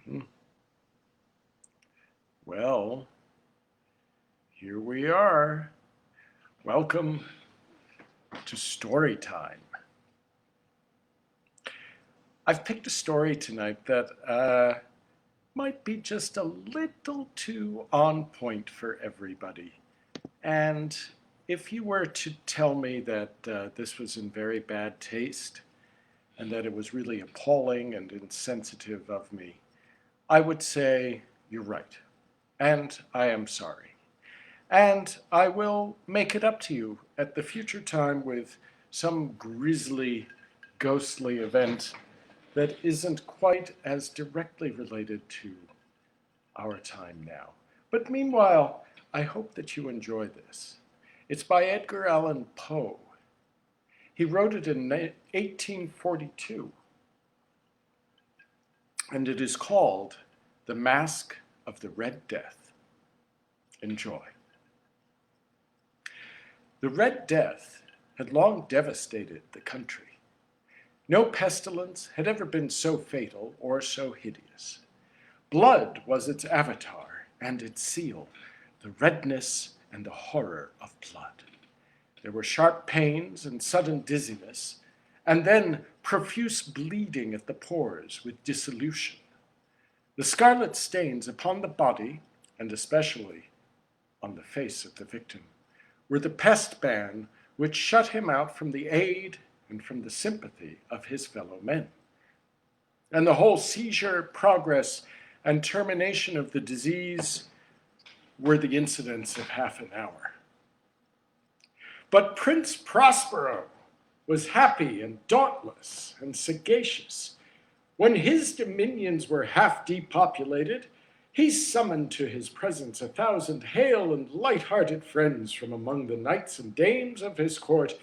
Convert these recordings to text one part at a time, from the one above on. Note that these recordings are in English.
Mhm. Well, here we are. Welcome to story time. I've picked a story tonight that might be just a little too on point for everybody. And if you were to tell me that this was in very bad taste and that it was really appalling and insensitive of me, I would say you're right. And I am sorry. And I will make it up to you at the future time with some grisly, ghostly event that isn't quite as directly related to our time now. But meanwhile, I hope that you enjoy this. It's by Edgar Allan Poe. He wrote it in 1842, and it is called The Masque of the Red Death. Enjoy. The Red Death had long devastated the country. No pestilence had ever been so fatal or so hideous. Blood was its avatar and its seal, the redness and the horror of blood. There were sharp pains and sudden dizziness, and then profuse bleeding at the pores with dissolution. The scarlet stains upon the body, and especially on the face of the victim, were the pest ban which shut him out from the aid and from the sympathy of his fellow men. And the whole seizure, progress, and termination of the disease were the incidents of half an hour. But Prince Prospero was happy and dauntless and sagacious. When his dominions were half depopulated, he summoned to his presence 1,000 hale and light-hearted friends from among the knights and dames of his court,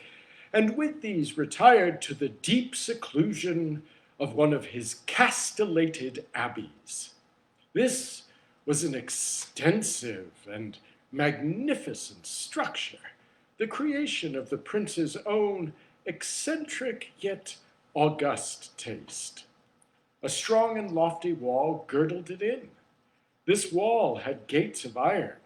and with these retired to the deep seclusion of one of his castellated abbeys. This was an extensive and magnificent structure, the creation of the prince's own eccentric yet august taste. A strong and lofty wall girdled it in. This wall had gates of iron.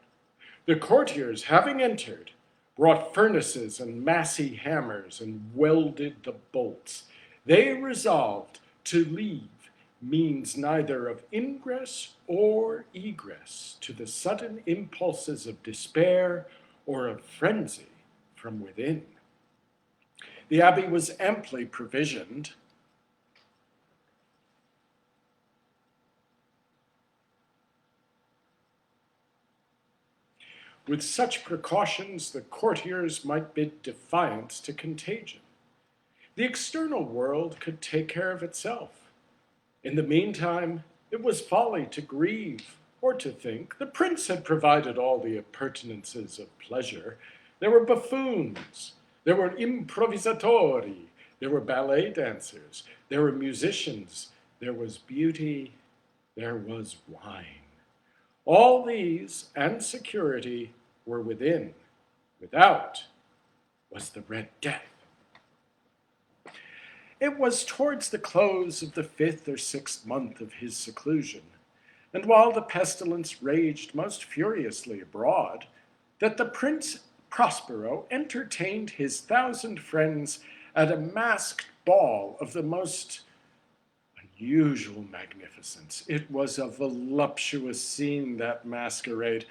The courtiers, having entered, brought furnaces and massy hammers and welded the bolts. They resolved to leave means neither of ingress or egress to the sudden impulses of despair or of frenzy from within. The abbey was amply provisioned. With such precautions, the courtiers might bid defiance to contagion. The external world could take care of itself. In the meantime, it was folly to grieve or to think. The prince had provided all the appurtenances of pleasure. There were buffoons, there were improvisatori, there were ballet dancers, there were musicians, there was beauty, there was wine. All these and security were within. Without was the Red Death. It was towards the close of the 5th or 6th month of his seclusion, and while the pestilence raged most furiously abroad, that the Prince Prospero entertained his 1,000 friends at a masked ball of the most unusual magnificence. It was a voluptuous scene, that masquerade.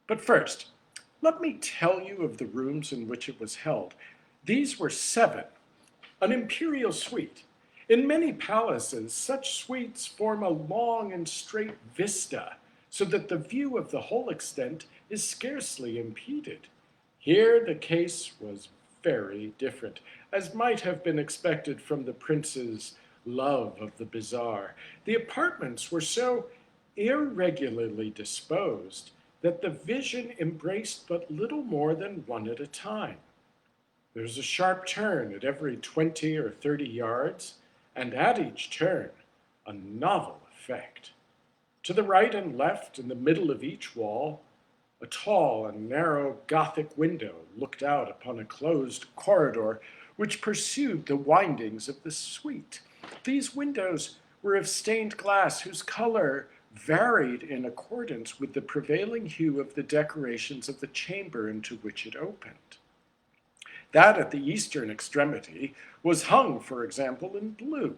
But first, let me tell you of the rooms in which it was held. These were 7, an imperial suite. In many palaces, such suites form a long and straight vista, so that the view of the whole extent is scarcely impeded. Here the case was very different, as might have been expected from the prince's love of the bizarre. The apartments were so irregularly disposed that the vision embraced but little more than one at a time. There was a sharp turn at every 20 or 30 yards, and at each turn, a novel effect. To the right and left, in the middle of each wall, a tall and narrow Gothic window looked out upon a closed corridor which pursued the windings of the suite. These windows were of stained glass whose color varied in accordance with the prevailing hue of the decorations of the chamber into which it opened. That at the eastern extremity was hung, for example, in blue,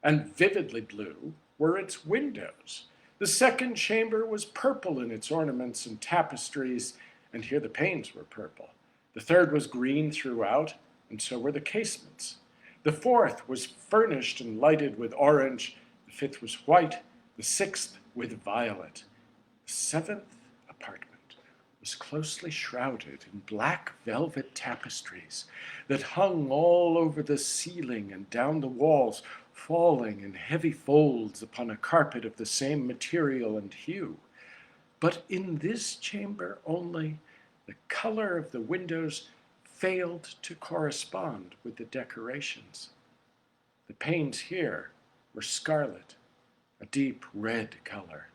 and vividly blue were its windows. The second chamber was purple in its ornaments and tapestries, and here the panes were purple. The third was green throughout, and so were the casements. The fourth was furnished and lighted with orange, the fifth was white, the sixth with violet. The seventh apartment was closely shrouded in black velvet tapestries that hung all over the ceiling and down the walls, falling in heavy folds upon a carpet of the same material and hue. But in this chamber only, the color of the windows failed to correspond with the decorations. The panes here were scarlet, a deep red color.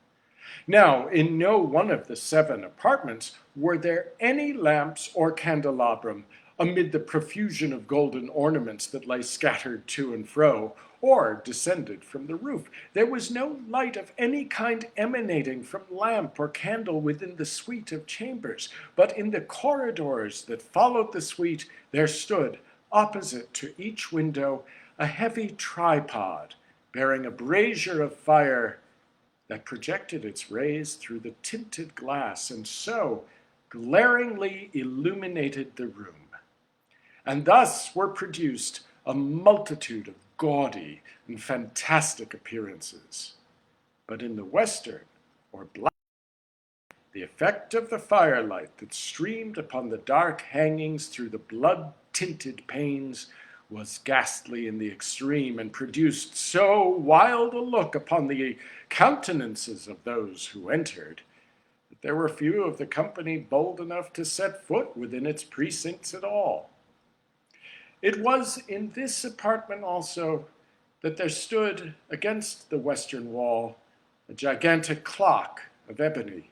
Now, in no one of the 7 apartments were there any lamps or candelabrum amid the profusion of golden ornaments that lay scattered to and fro, or descended from the roof. There was no light of any kind emanating from lamp or candle within the suite of chambers, but in the corridors that followed the suite there stood, opposite to each window, a heavy tripod bearing a brazier of fire that projected its rays through the tinted glass and so glaringly illuminated the room. And thus were produced a multitude of gaudy and fantastic appearances. But in the western, or black, the effect of the firelight that streamed upon the dark hangings through the blood-tinted panes was ghastly in the extreme, and produced so wild a look upon the countenances of those who entered, that there were few of the company bold enough to set foot within its precincts at all. It was in this apartment also that there stood against the western wall a gigantic clock of ebony.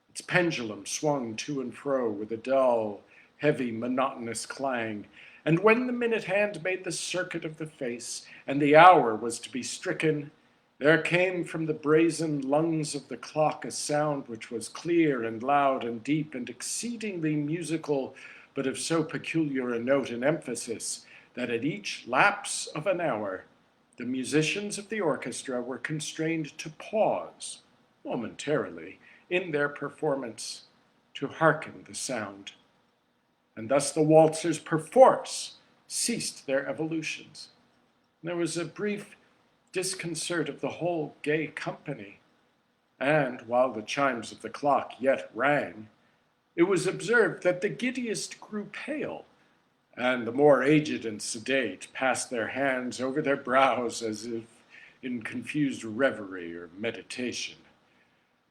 Its pendulum swung to and fro with a dull, heavy, monotonous clang, and when the minute hand made the circuit of the face, and the hour was to be stricken, there came from the brazen lungs of the clock a sound which was clear and loud and deep and exceedingly musical, but of so peculiar a note and emphasis that at each lapse of an hour the musicians of the orchestra were constrained to pause momentarily in their performance to hearken the sound. And thus the waltzers perforce ceased their evolutions. There was a brief disconcert of the whole gay company, and while the chimes of the clock yet rang, it was observed that the giddiest grew pale, and the more aged and sedate passed their hands over their brows as if in confused reverie or meditation.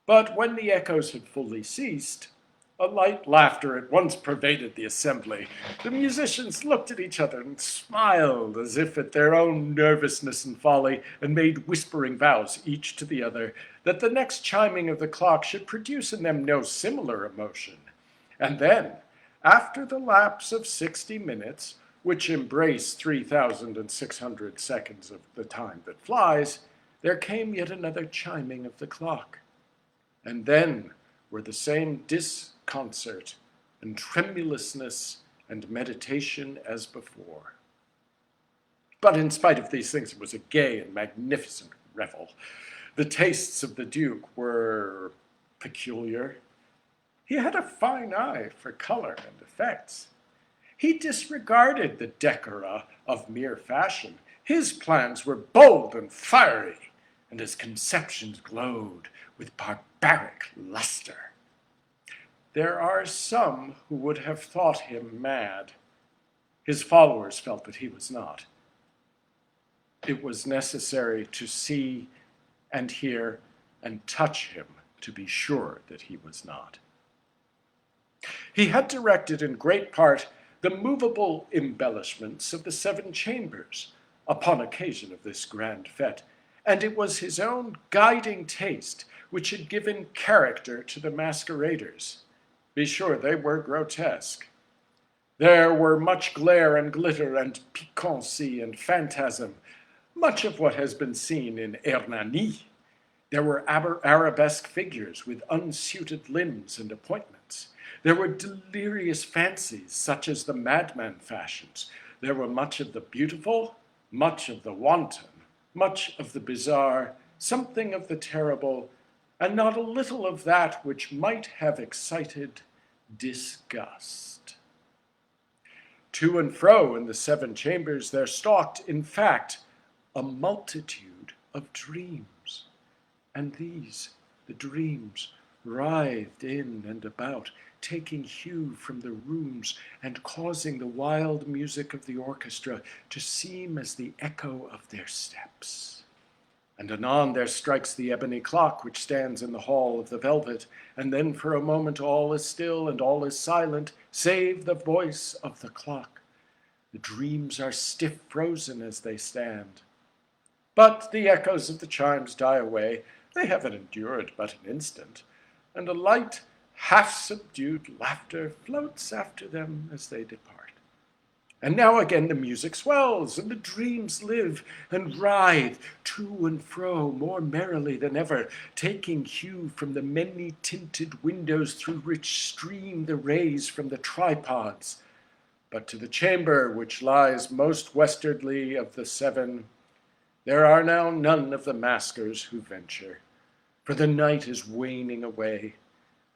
But when the echoes had fully ceased, a light laughter at once pervaded the assembly. The musicians looked at each other and smiled as if at their own nervousness and folly, and made whispering vows, each to the other, that the next chiming of the clock should produce in them no similar emotion. And then, after the lapse of 60 minutes, which embrace 3,600 seconds of the time that flies, there came yet another chiming of the clock. And then were the same disconcert and tremulousness and meditation as before. But in spite of these things, it was a gay and magnificent revel. The tastes of the Duke were peculiar. He had a fine eye for color and effects. He disregarded the decora of mere fashion. His plans were bold and fiery, and his conceptions glowed with barbaric luster. There are some who would have thought him mad. His followers felt that he was not. It was necessary to see and hear and touch him to be sure that he was not. He had directed in great part the movable embellishments of the 7 chambers upon occasion of this grand fete, and it was his own guiding taste which had given character to the masqueraders. Be sure they were grotesque. There were much glare and glitter and piquancy and phantasm, much of what has been seen in Hernani. There were arabesque figures with unsuited limbs and appointments. There were delirious fancies, such as the madman fashions. There were much of the beautiful, much of the wanton, much of the bizarre, something of the terrible, and not a little of that which might have excited disgust. To and fro in the seven chambers there stalked, in fact, a multitude of dreams. And these, the dreams, writhed in and about, taking hue from the rooms and causing the wild music of the orchestra to seem as the echo of their steps. And anon there strikes the ebony clock which stands in the hall of the velvet, and then for a moment all is still and all is silent, save the voice of the clock. The dreams are stiff frozen as they stand. But the echoes of the chimes die away. They haven't endured but an instant, and a light, half-subdued laughter floats after them as they depart. And now again the music swells, and the dreams live and writhe to and fro more merrily than ever, taking hue from the many-tinted windows through which stream the rays from the tripods. But to the chamber which lies most westwardly of the seven, there are now none of the maskers who venture, for the night is waning away,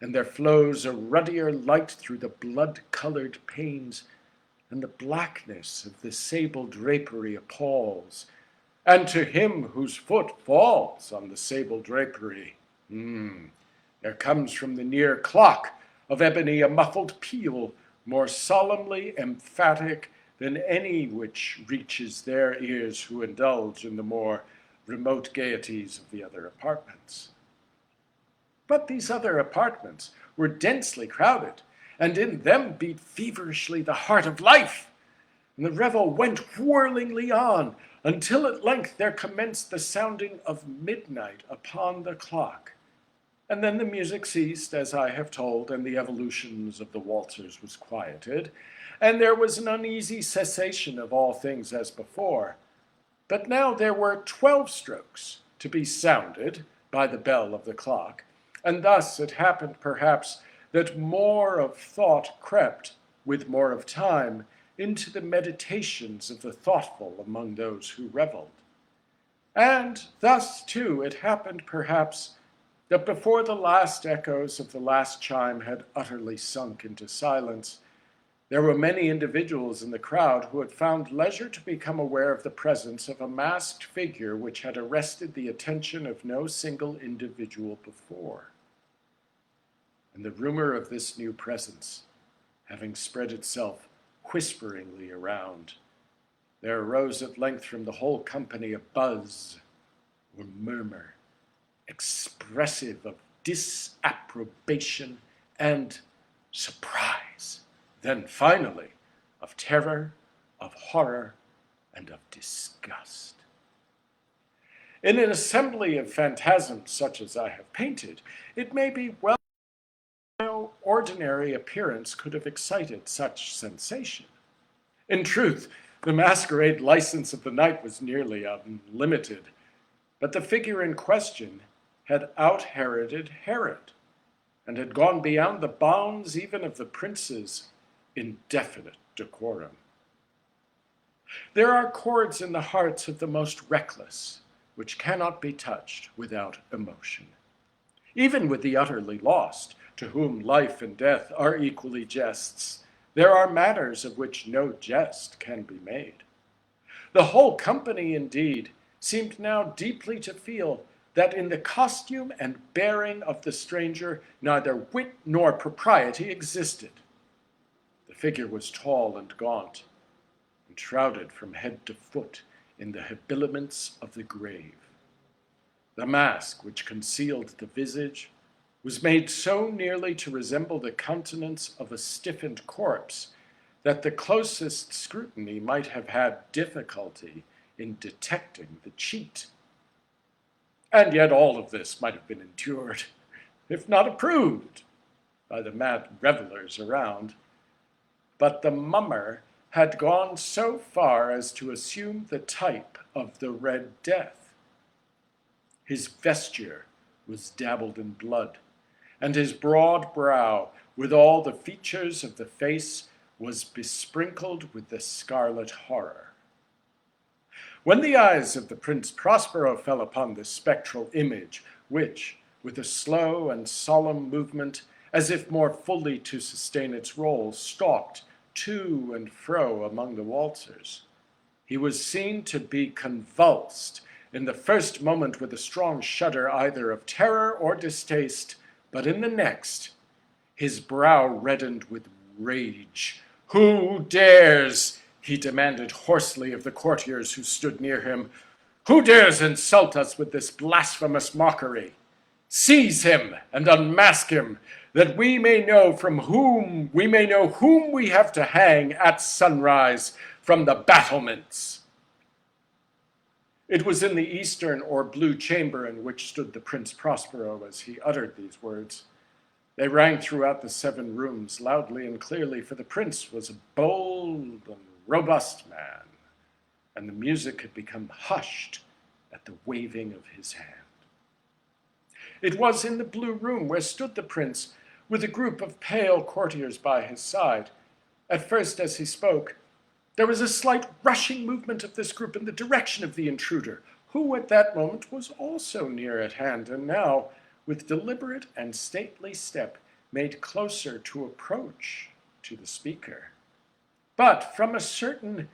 and there flows a ruddier light through the blood-colored panes, and the blackness of the sable drapery appalls. And to him whose foot falls on the sable drapery, there comes from the near clock of ebony a muffled peal, more solemnly emphatic than any which reaches their ears who indulge in the more remote gaieties of the other apartments. But these other apartments were densely crowded, and in them beat feverishly the heart of life. And the revel went whirlingly on, until at length there commenced the sounding of midnight upon the clock. And then the music ceased, as I have told, and the evolutions of the waltzers was quieted, and there was an uneasy cessation of all things as before. But now there were 12 strokes to be sounded by the bell of the clock, and thus it happened perhaps that more of thought crept, with more of time, into the meditations of the thoughtful among those who revelled. And thus, too, it happened perhaps that before the last echoes of the last chime had utterly sunk into silence, there were many individuals in the crowd who had found leisure to become aware of the presence of a masked figure which had arrested the attention of no single individual before. And the rumor of this new presence, having spread itself whisperingly around, there arose at length from the whole company a buzz or murmur, expressive of disapprobation and surprise, then finally of terror, of horror, and of disgust. In an assembly of phantasms such as I have painted, it may be well no ordinary appearance could have excited such sensation. In truth, the masquerade license of the night was nearly unlimited, but the figure in question had out-Heroded Herod, and had gone beyond the bounds even of the prince's indefinite decorum. There are chords in the hearts of the most reckless which cannot be touched without emotion. Even with the utterly lost, to whom life and death are equally jests, there are matters of which no jest can be made. The whole company, indeed, seemed now deeply to feel that in the costume and bearing of the stranger neither wit nor propriety existed. The figure was tall and gaunt, and shrouded from head to foot in the habiliments of the grave. The mask which concealed the visage was made so nearly to resemble the countenance of a stiffened corpse that the closest scrutiny might have had difficulty in detecting the cheat. And yet all of this might have been endured, if not approved, by the mad revelers around. But the mummer had gone so far as to assume the type of the Red Death. His vesture was dabbled in blood, and his broad brow, with all the features of the face, was besprinkled with the scarlet horror. When the eyes of the Prince Prospero fell upon this spectral image, which, with a slow and solemn movement, as if more fully to sustain its role, stalked to and fro among the waltzers, he was seen to be convulsed in the first moment with a strong shudder either of terror or distaste, but in the next, his brow reddened with rage. "Who dares?" he demanded hoarsely of the courtiers who stood near him. "Who dares insult us with this blasphemous mockery? Seize him and unmask him, that we may know whom we have to hang at sunrise from the battlements." It was in the eastern or blue chamber in which stood the Prince Prospero as he uttered these words. They rang throughout the 7 rooms, loudly and clearly, for the prince was a bold and robust man, and the music had become hushed at the waving of his hand. It was in the blue room where stood the prince, with a group of pale courtiers by his side. At first, as he spoke, there was a slight rushing movement of this group in the direction of the intruder, who at that moment was also near at hand, and now, with deliberate and stately step, made closer to approach to the speaker. But from a certain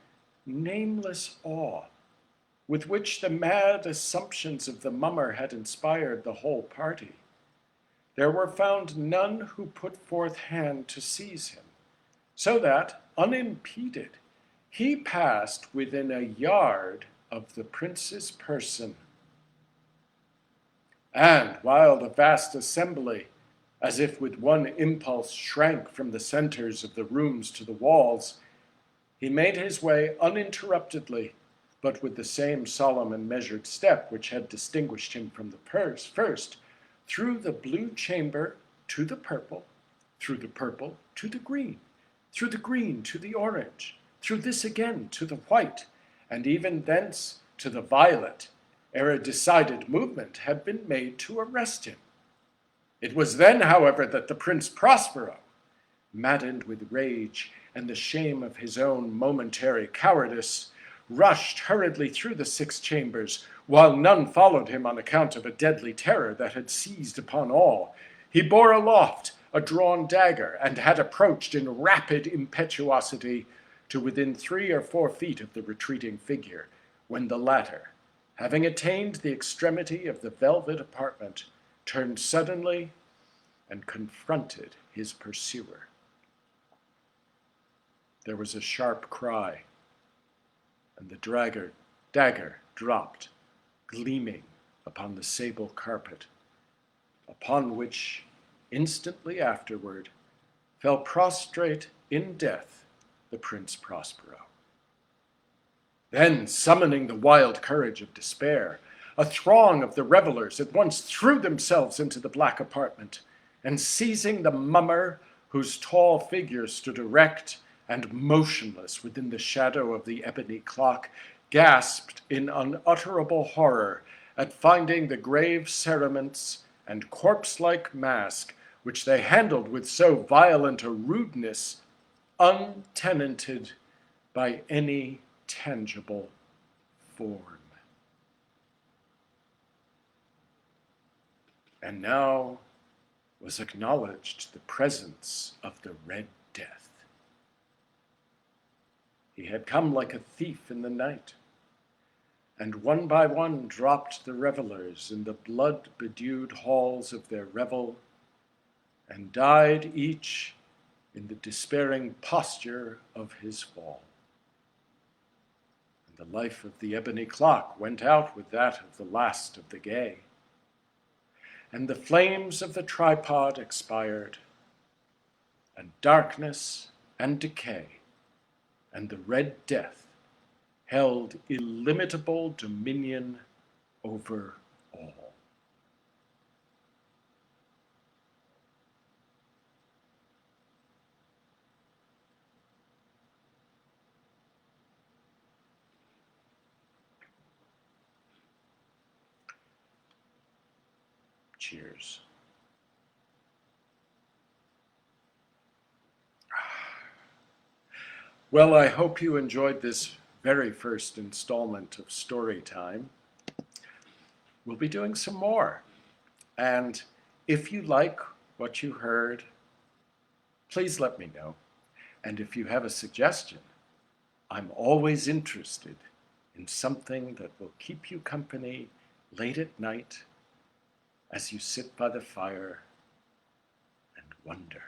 nameless awe, with which the mad assumptions of the mummer had inspired the whole party, there were found none who put forth hand to seize him, so that, unimpeded, he passed within a yard of the prince's person. And while the vast assembly, as if with one impulse, shrank from the centers of the rooms to the walls, he made his way uninterruptedly, but with the same solemn and measured step which had distinguished him from the first, through the blue chamber to the purple, through the purple to the green, through the green to the orange, through this again to the white, and even thence to the violet, ere a decided movement had been made to arrest him. It was then, however, that the Prince Prospero, maddened with rage and the shame of his own momentary cowardice, rushed hurriedly through the 6 chambers, while none followed him on account of a deadly terror that had seized upon all. He bore aloft a drawn dagger, and had approached in rapid impetuosity to within 3 or 4 feet of the retreating figure, when the latter, having attained the extremity of the velvet apartment, turned suddenly and confronted his pursuer. There was a sharp cry, and the dagger dropped, gleaming upon the sable carpet, upon which, instantly afterward, fell prostrate in death the Prince Prospero. Then, summoning the wild courage of despair, a throng of the revelers at once threw themselves into the black apartment, and seizing the mummer, whose tall figure stood erect and motionless within the shadow of the ebony clock, gasped in unutterable horror at finding the grave cerements and corpse-like mask which they handled with so violent a rudeness untenanted by any tangible form. And now was acknowledged the presence of the Red Death. He had come like a thief in the night, and one by one dropped the revelers in the blood-bedewed halls of their revel, and died each in the despairing posture of his fall. And the life of the ebony clock went out with that of the last of the gay, and the flames of the tripod expired, and darkness and decay and the Red Death held illimitable dominion over all. Cheers. Well, I hope you enjoyed this very first installment of Story Time. We'll be doing some more. And if you like what you heard, please let me know. And if you have a suggestion, I'm always interested in something that will keep you company late at night as you sit by the fire and wonder.